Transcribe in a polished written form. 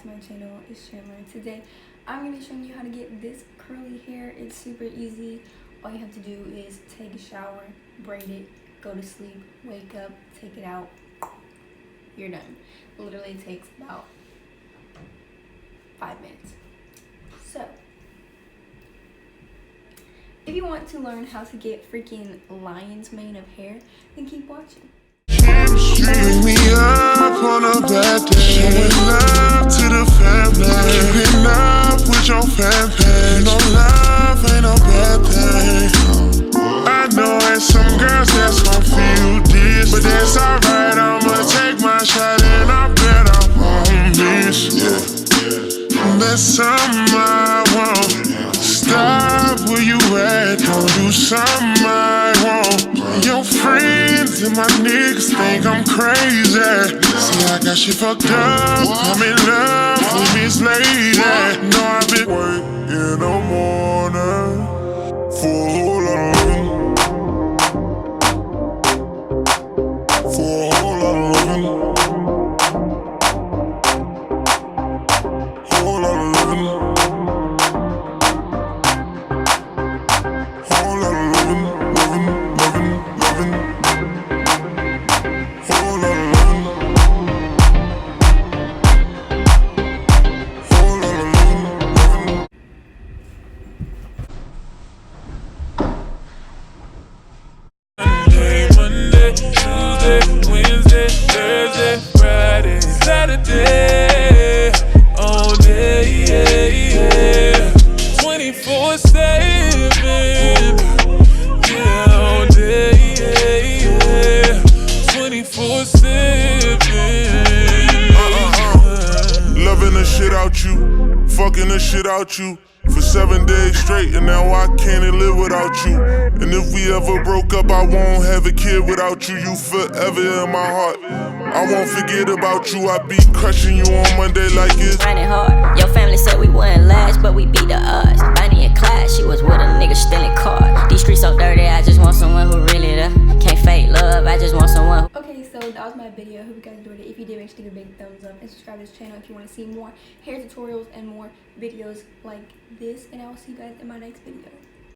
to my channel. It's Chandler. Today I'm going to be showing you how to get this curly hair. It's super easy. All you have to do is take a shower, braid it, go to sleep, wake up, take it out. You're done. It literally takes about 5 minutes. So if you want to learn how to get freaking lion's mane of hair, then keep watching. Bring me up on a bad day. Showing love to the family. Keeping up with your fan page. No love ain't a bad thing. I know there's some girls that's gon' feel this, but that's alright. I'ma take my shot and I bet I'm on this. That's something I want. Stop where you at. Don't do something I want. Your friends and my niggas think I'm crazy. See, I got shit fucked up. I'm in love with Miss Lady. No, I've been working in the morning for a whole lot of living. For a whole lot of living. Whole lot of living. Whole lot of living. Living. Whole lot of living. Whole lot of living. Monday, Tuesday, Wednesday, Thursday, Friday, Saturday, all day, yeah. 24/7, yeah, all day, yeah. 24/7. Loving the shit out you, fucking the shit out you for 7 days straight, and now I can't live without you. And if we ever broke up, I won't have a kid without you. You forever in my heart. I won't forget about you. I be crushing you on Monday like it's Running hard. Your family said we wouldn't last, but we beat the odds. Bonnie in class, she was with a nigga stealing cars. These streets so dirty, I just want someone who really can't fake love. I just want someone who. Okay, so that was my video. I hope you guys enjoyed it. If you did, make sure to give a big thumbs up and subscribe to this channel if you want to see more hair tutorials and more videos like this. And I will see you guys in my next video.